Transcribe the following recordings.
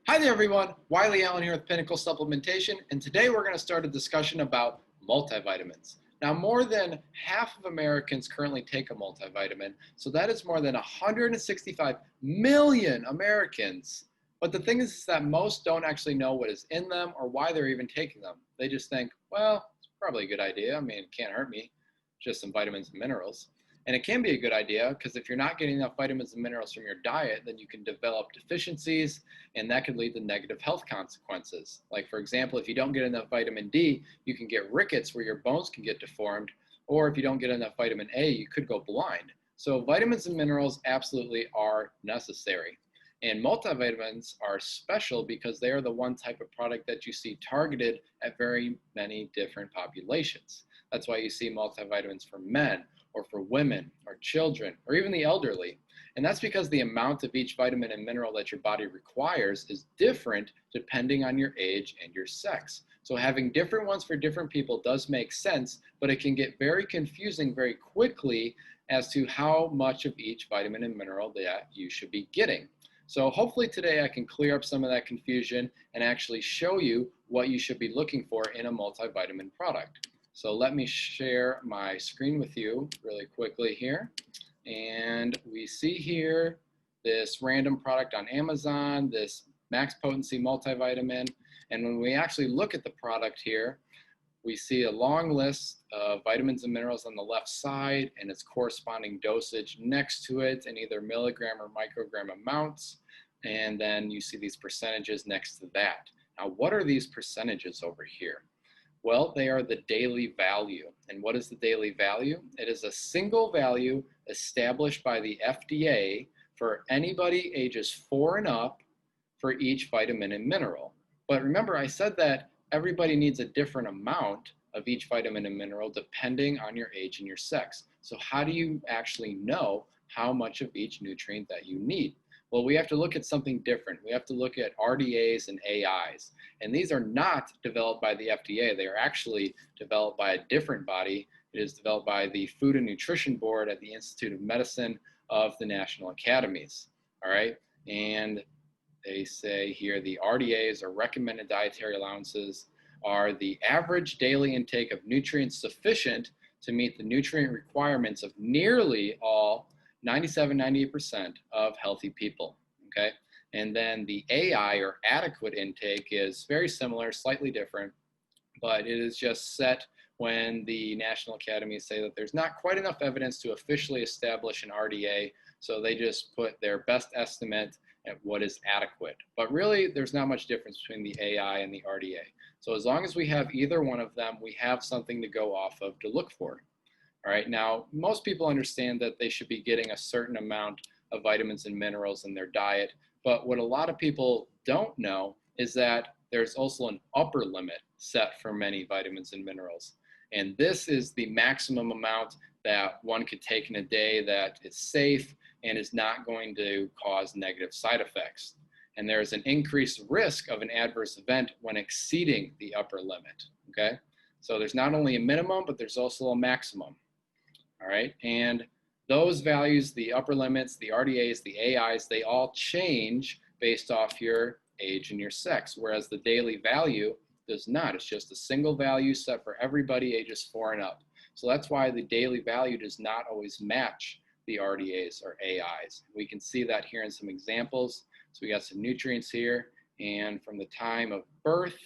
Hi there everyone, Wiley Allen here with Pinnacle Supplementation, and today we're going to start a discussion about multivitamins. Now more than half of Americans currently take a multivitamin, so that is more than 165 million Americans. But the thing is that most don't actually know what is in them or why they're even taking them. They just think, well, it's probably a good idea. I mean, it can't hurt me, just some vitamins and minerals. And it can be a good idea because if you're not getting enough vitamins and minerals from your diet, then you can develop deficiencies and that can lead to negative health consequences. Like for example, if you don't get enough vitamin D, you can get rickets where your bones can get deformed, or if you don't get enough vitamin A, you could go blind. So vitamins and minerals absolutely are necessary. And multivitamins are special because they are the one type of product that you see targeted at very many different populations. That's why you see multivitamins for men, or for women, or children, or even the elderly. And that's because the amount of each vitamin and mineral that your body requires is different depending on your age and your sex. So having different ones for different people does make sense, but it can get very confusing very quickly as to how much of each vitamin and mineral that you should be getting. So hopefully today I can clear up some of that confusion and actually show you what you should be looking for in a multivitamin product. So let me share my screen with you really quickly here. And we see here this random product on Amazon, this max potency multivitamin. And when we actually look at the product here, we see a long list of vitamins and minerals on the left side and its corresponding dosage next to it in either milligram or microgram amounts. And then you see these percentages next to that. Now, what are these percentages over here? Well, they are the daily value. And what is the daily value? It is a single value established by the FDA for anybody ages 4 and up for each vitamin and mineral. But remember, I said that everybody needs a different amount of each vitamin and mineral depending on your age and your sex. So how do you actually know how much of each nutrient that you need? Well, we have to look at something different. We have to look at RDAs and AIs. And these are not developed by the FDA. They are actually developed by a different body. It is developed by the Food and Nutrition Board at the Institute of Medicine of the National Academies. All right. And they say here the RDAs, or recommended dietary allowances, are the average daily intake of nutrients sufficient to meet the nutrient requirements of nearly all 97-98% of healthy people, okay? And then the AI, or adequate intake, is very similar, slightly different, but it is just set when the National Academies say that there's not quite enough evidence to officially establish an RDA, so they just put their best estimate at what is adequate. But really, there's not much difference between the AI and the RDA. So as long as we have either one of them, we have something to go off of to look for. All right, now most people understand that they should be getting a certain amount of vitamins and minerals in their diet, but what a lot of people don't know is that there's also an upper limit set for many vitamins and minerals. And this is the maximum amount that one could take in a day that is safe and is not going to cause negative side effects. And there's an increased risk of an adverse event when exceeding the upper limit, okay? So there's not only a minimum, but there's also a maximum. All right, and those values, the upper limits, the RDAs, the AIs, they all change based off your age and your sex, whereas the daily value does not. It's just a single value set for everybody ages 4 and up. So that's why the daily value does not always match the RDAs or AIs. We can see that here in some examples. So we got some nutrients here, and from the time of birth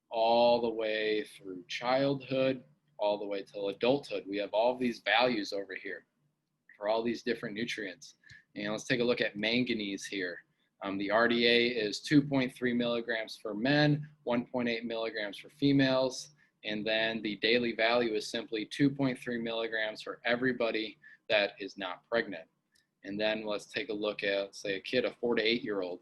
all the way through childhood, all the way till adulthood, we have all these values over here for all these different nutrients. And let's take a look at manganese here. The RDA is 2.3 milligrams for men, 1.8 milligrams for females, and then the daily value is simply 2.3 milligrams for everybody that is not pregnant. And then let's take a look at, let's say, a kid, a 4 to 8 year old.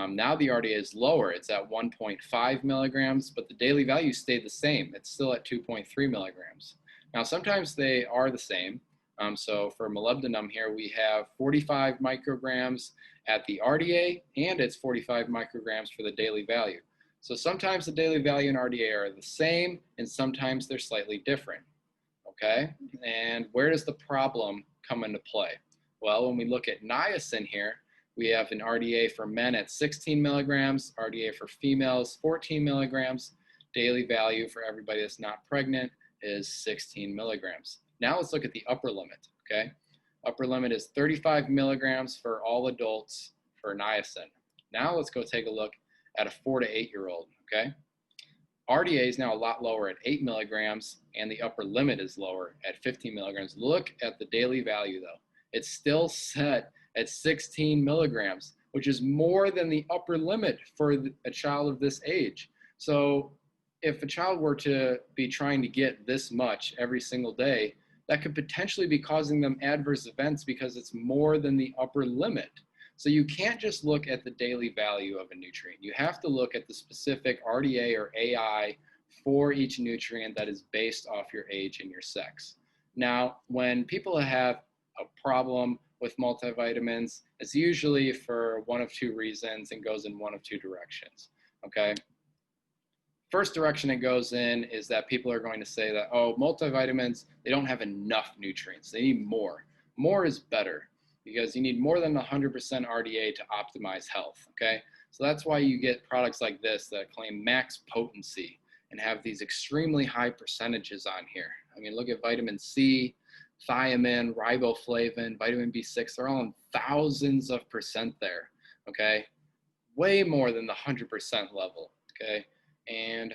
Now the RDA is lower, it's at 1.5 milligrams, but the daily value stayed the same. It's still at 2.3 milligrams. Now sometimes they are the same. So for molybdenum here, we have 45 micrograms at the RDA, and it's 45 micrograms for the daily value. So sometimes the daily value and RDA are the same, and sometimes they're slightly different, okay? And where does the problem come into play? Well, when we look at niacin here, We have an RDA for men at 16 milligrams, RDA for females 14 milligrams. Daily value for everybody that's not pregnant is 16 milligrams. Now let's look at the upper limit, okay? Upper limit is 35 milligrams for all adults for niacin. Now let's go take a look at a 4 to 8-year-old, okay? RDA is now a lot lower at 8 milligrams, and the upper limit is lower at 15 milligrams. Look at the daily value though. It's still set at 16 milligrams, which is more than the upper limit for a child of this age. So if a child were to be trying to get this much every single day, that could potentially be causing them adverse events because it's more than the upper limit. So you can't just look at the daily value of a nutrient. You have to look at the specific RDA or AI for each nutrient that is based off your age and your sex. Now, when people have a problem with multivitamins, it's usually for one of two reasons and goes in one of two directions, okay? First direction it goes in is that people are going to say that, oh, multivitamins, they don't have enough nutrients. They need more. More is better because you need more than 100% RDA to optimize health, okay? So that's why you get products like this that claim max potency and have these extremely high percentages on here. I mean, look at vitamin C, thiamine, riboflavin, vitamin B6, they're all in thousands of percent there, okay? Way more than the 100% level, okay? And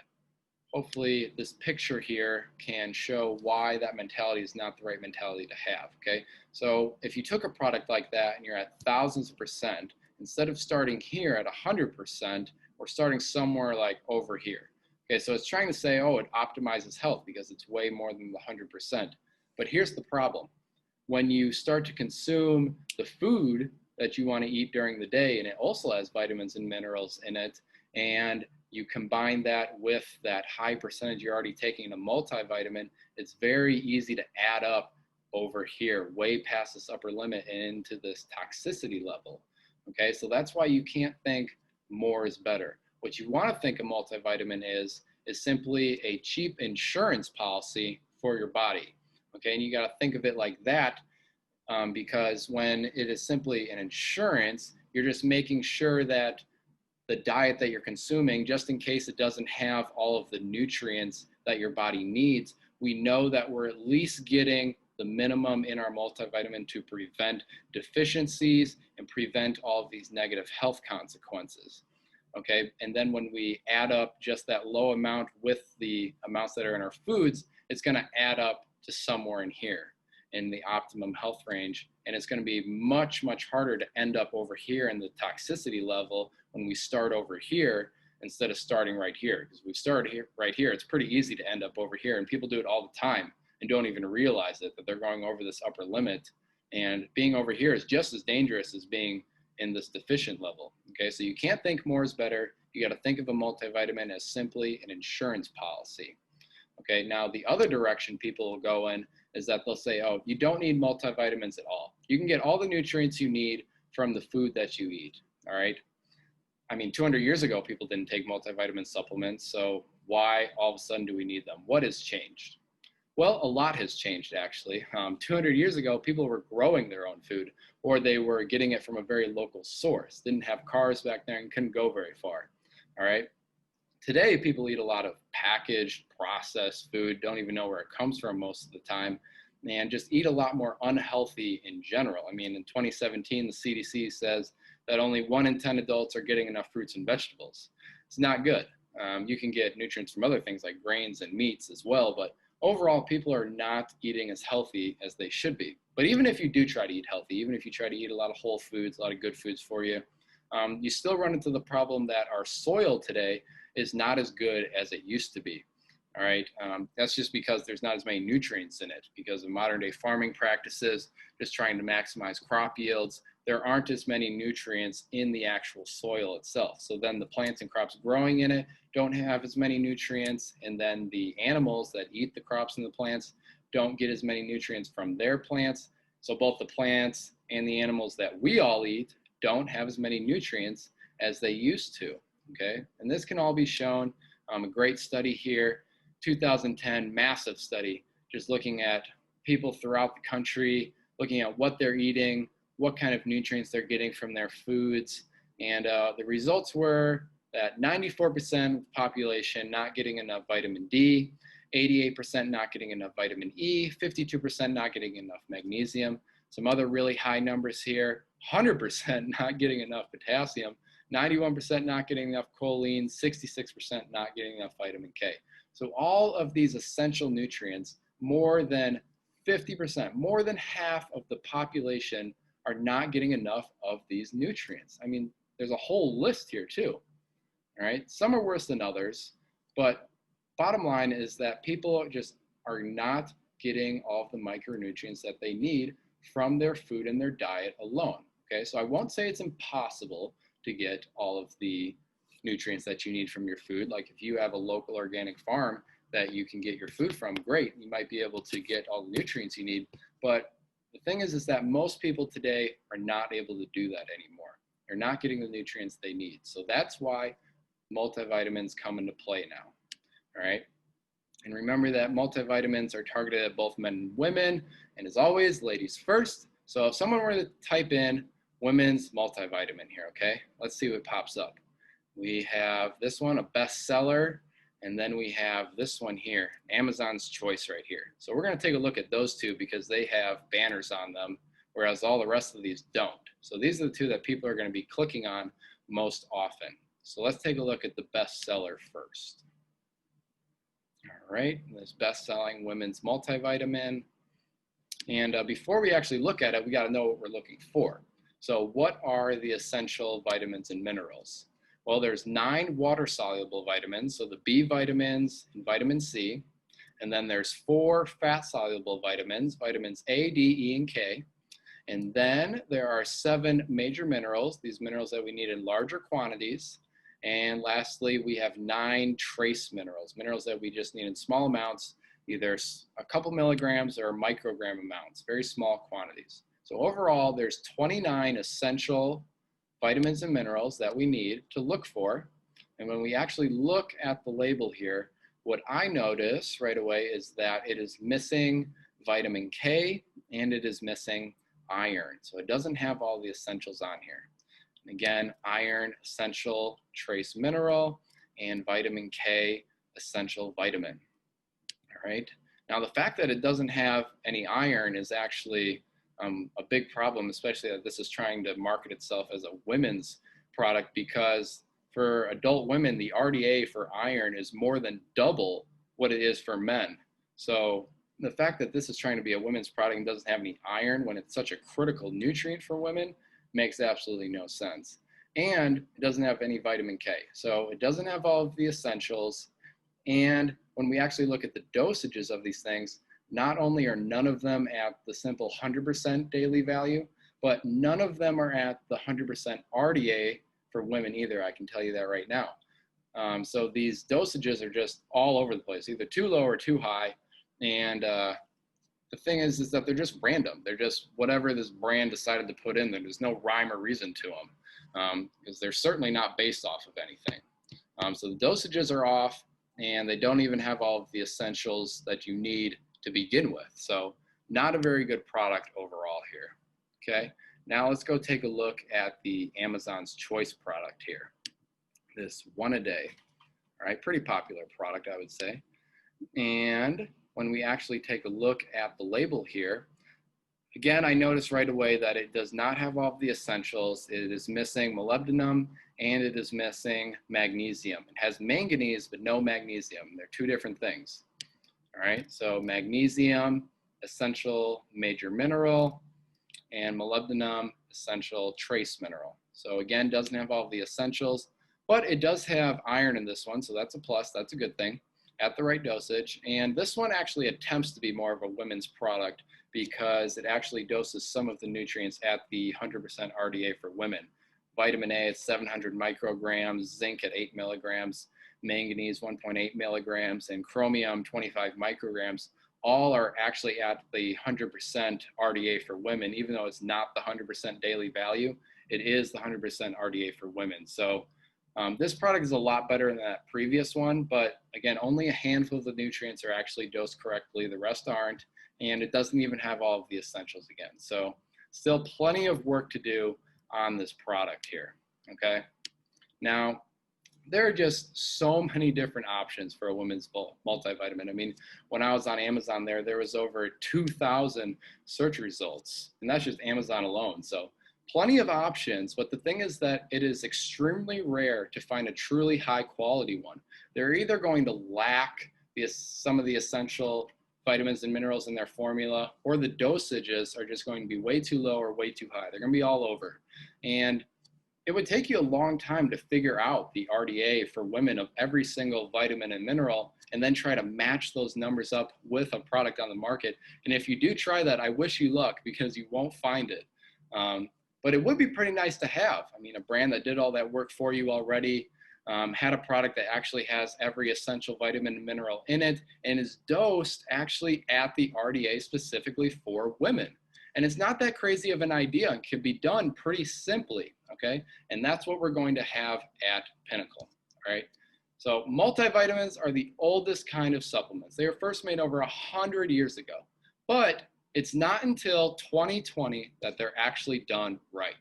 hopefully this picture here can show why that mentality is not the right mentality to have, okay? So if you took a product like that and you're at thousands of percent, instead of starting here at 100%, we're starting somewhere like over here. Okay, so it's trying to say, oh, it optimizes health because it's way more than the 100%. But here's the problem. When you start to consume the food that you want to eat during the day, and it also has vitamins and minerals in it, and you combine that with that high percentage you're already taking in a multivitamin, it's very easy to add up over here, way past this upper limit and into this toxicity level. Okay, so that's why you can't think more is better. What you want to think a multivitamin is simply a cheap insurance policy for your body. Okay, and you got to think of it like that because when it is simply an insurance, you're just making sure that the diet that you're consuming, just in case it doesn't have all of the nutrients that your body needs, we know that we're at least getting the minimum in our multivitamin to prevent deficiencies and prevent all of these negative health consequences. Okay, and then when we add up just that low amount with the amounts that are in our foods, it's going to add up to somewhere in here in the optimum health range. And it's going to be much, much harder to end up over here in the toxicity level when we start over here instead of starting right here. Because we started here, right here, it's pretty easy to end up over here. And people do it all the time and don't even realize it, that they're going over this upper limit. And being over here is just as dangerous as being in this deficient level. Okay, so you can't think more is better. You got to think of a multivitamin as simply an insurance policy. Okay, now the other direction people will go in is that they'll say, oh, you don't need multivitamins at all. You can get all the nutrients you need from the food that you eat, all right? I mean, 200 years ago, people didn't take multivitamin supplements, so why all of a sudden do we need them? What has changed? Well, a lot has changed, actually. 200 years ago, people were growing their own food, or they were getting it from a very local source, didn't have cars back there and couldn't go very far, all right? Today, people eat a lot of packaged, processed food, don't even know where it comes from most of the time, and just eat a lot more unhealthy in general. I mean, in 2017, the CDC says that only 1 in 10 adults are getting enough fruits and vegetables. It's not good. You can get nutrients from other things like grains and meats as well, but overall, people are not eating as healthy as they should be. But even if you do try to eat healthy, even if you try to eat a lot of whole foods, a lot of good foods for you, you still run into the problem that our soil today is not as good as it used to be. All right, that's just because there's not as many nutrients in it because of modern day farming practices, just trying to maximize crop yields. There aren't as many nutrients in the actual soil itself. So then the plants and crops growing in it don't have as many nutrients, and then the animals that eat the crops and the plants don't get as many nutrients from their plants. So both the plants and the animals that we all eat don't have as many nutrients as they used to, okay? And this can all be shown. A great study here, 2010 massive study, just looking at people throughout the country, looking at what they're eating, what kind of nutrients they're getting from their foods. And the results were that 94% of the population not getting enough vitamin D, 88% not getting enough vitamin E, 52% not getting enough magnesium. Some other really high numbers here, 100% not getting enough potassium, 91% not getting enough choline, 66% not getting enough vitamin K. So all of these essential nutrients, more than 50%, more than half of the population are not getting enough of these nutrients. I mean, there's a whole list here too, all right? Some are worse than others, but bottom line is that people just are not getting all of the micronutrients that they need from their food and their diet alone, okay? So I won't say it's impossible to get all of the nutrients that you need from your food. Like if you have a local organic farm that you can get your food from, great, you might be able to get all the nutrients you need. But the thing is that most people today are not able to do that anymore. They're not getting the nutrients they need. So that's why multivitamins come into play now, all right? And remember that multivitamins are targeted at both men and women, and as always, ladies first. So if someone were to type in women's multivitamin here, okay, let's see what pops up. We have this one, a bestseller, and then we have this one here, Amazon's Choice right here. So we're going to take a look at those two because they have banners on them, whereas all the rest of these don't. So these are the two that people are going to be clicking on most often. So let's take a look at the bestseller first. All right, this best-selling women's multivitamin. And before we actually look at it, we got to know what we're looking for. So what are the essential vitamins and minerals? Well, there's 9 water-soluble vitamins, so the B vitamins and vitamin C. And then there's 4 fat-soluble vitamins, vitamins A, D, E, and K. And then there are 7 major minerals, these minerals that we need in larger quantities. And lastly, we have 9 trace minerals, minerals that we just need in small amounts, either a couple milligrams or microgram amounts, very small quantities. So overall, there's 29 essential vitamins and minerals that we need to look for. And when we actually look at the label here, what I notice right away is that it is missing vitamin K and it is missing iron. So it doesn't have all the essentials on here. And again, iron, essential trace mineral, and vitamin K, essential vitamin. All right. Now the fact that it doesn't have any iron is actually a big problem, especially that this is trying to market itself as a women's product, because for adult women, the RDA for iron is more than double what it is for men. So the fact that this is trying to be a women's product and doesn't have any iron when it's such a critical nutrient for women makes absolutely no sense. And it doesn't have any vitamin K. So it doesn't have all of the essentials. And when we actually look at the dosages of these things, not only are none of them at the simple 100% daily value, but none of them are at the 100% RDA for women either. I can tell you that right now. So these dosages are just all over the place, either too low or too high. And the thing is that they're just random. They're just whatever this brand decided to put in there. There's no rhyme or reason to them because they're certainly not based off of anything. So the dosages are off, and they don't even have all of the essentials that you need to begin with. So not a very good product overall here. Okay, now let's go take a look at the Amazon's Choice product here. This one a day, all right, pretty popular product, I would say. And when we actually take a look at the label here, again, I notice right away that it does not have all of the essentials. It is missing molybdenum and it is missing magnesium. It has manganese, but no magnesium. They're two different things. All right, so magnesium, essential major mineral, and molybdenum, essential trace mineral. So again, doesn't have all of the essentials, but it does have iron in this one, so that's a plus, that's a good thing, at the right dosage. And this one actually attempts to be more of a women's product because it actually doses some of the nutrients at the 100% RDA for women. Vitamin A at 700 micrograms, zinc at 8 milligrams, manganese 1.8 milligrams, and chromium 25 micrograms, all are actually at the 100% RDA for women. Even though it's not the 100% daily value, it is the 100% RDA for women. So this product is a lot better than that previous one, but again, only a handful of the nutrients are actually dosed correctly. The rest aren't, and it doesn't even have all of the essentials again. So still plenty of work to do on this product here, okay? Now, there are just so many different options for a women's multivitamin. I mean, when I was on Amazon there was over 2,000 search results, and that's just Amazon alone. So plenty of options, but the thing is that it is extremely rare to find a truly high quality one. They're either going to lack some of the essential vitamins and minerals in their formula, or the dosages are just going to be way too low or way too high. They're going to be all over. And it would take you a long time to figure out the RDA for women of every single vitamin and mineral, and then try to match those numbers up with a product on the market. And if you do try that, I wish you luck, because you won't find it. But it would be pretty nice to have. I mean, a brand that did all that work for you already, had a product that actually has every essential vitamin and mineral in it, and is dosed actually at the RDA specifically for women. And it's not that crazy of an idea, and can be done pretty simply, okay? And that's what we're going to have at Pinnacle, all right? So multivitamins are the oldest kind of supplements. They were first made over 100 years ago, but it's not until 2020 that they're actually done right.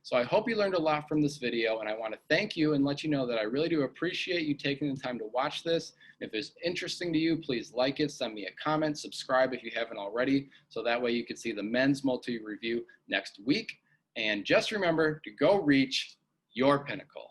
So I hope you learned a lot from this video, and I want to thank you and let you know that I really do appreciate you taking the time to watch this. If it's interesting to you, please like it, send me a comment, subscribe if you haven't already, so that way you can see the men's multi review next week. And just remember to go reach your pinnacle.